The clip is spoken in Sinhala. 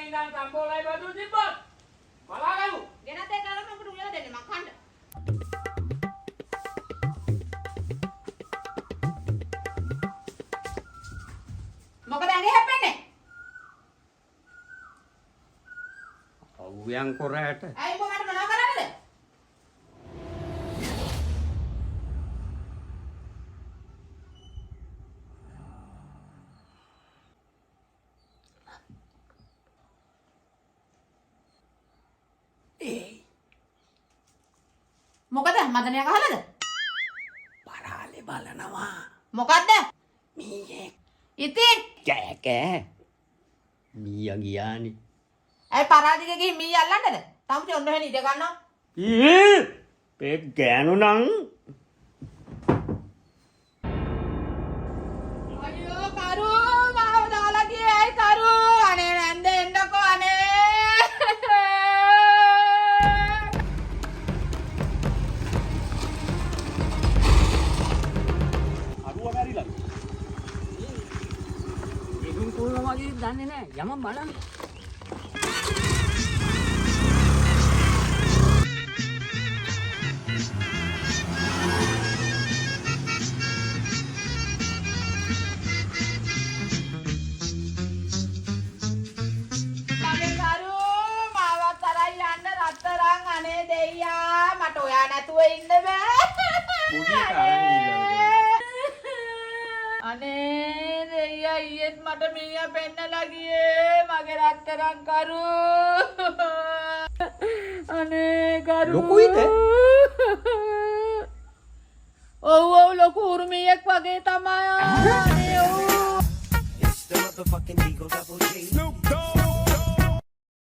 ඉඳන් සම්බෝලයි බදු තිබ්බොත් බලාගමු. ගෙනත් ඒ කරම අපිට උයලා දෙන්න මං කන්න. මොකද ඇඟේ හැප්පෙන්නේ? අව්යන් කොරෑට. ඇයි උඹ මට මොනව කරන්නද? මොකද මදනය ගහලද? පරාලේ බලනවා. මොකද්ද? මීයේ ඉතින් කෑ කෑ. මීයා ගියානේ. ඇයි පරාදික ගිහින් මී අල්ලන්නද? තමුසේ ඔන්න එහෙන ඉඳ ගන්නවා. පෙක් ගෑනු නං. අයියෝ කරු මාව දාලා ගියේ ඇයි කරු? අනේ නැන්ද එන්නකෝ අනේ. අරුව මැරිලා. ඒගොල්ලෝ කොහොම වගේ දන්නේ නැහැ. යමන් බලන්න. මගේ කරු මාවත් තරයි යන්න රත්තරන් අනේ දෙයියා මට ඔයා නැතුව ඉන්න බෑ. පොඩියට අරන් ගිහලා. අනේ දෙයියා ඊයේත් මට මීයා පෙන්නලා ගියේ මගේ රත්තරන් කරු. අනේ කරු. ලොකුයිද? ඔව් ලොකු උරුමියෙක් වගේ තමයි. අනේ ඔව්. It's the motherfucking Eagle Double G. Snoop Dogg.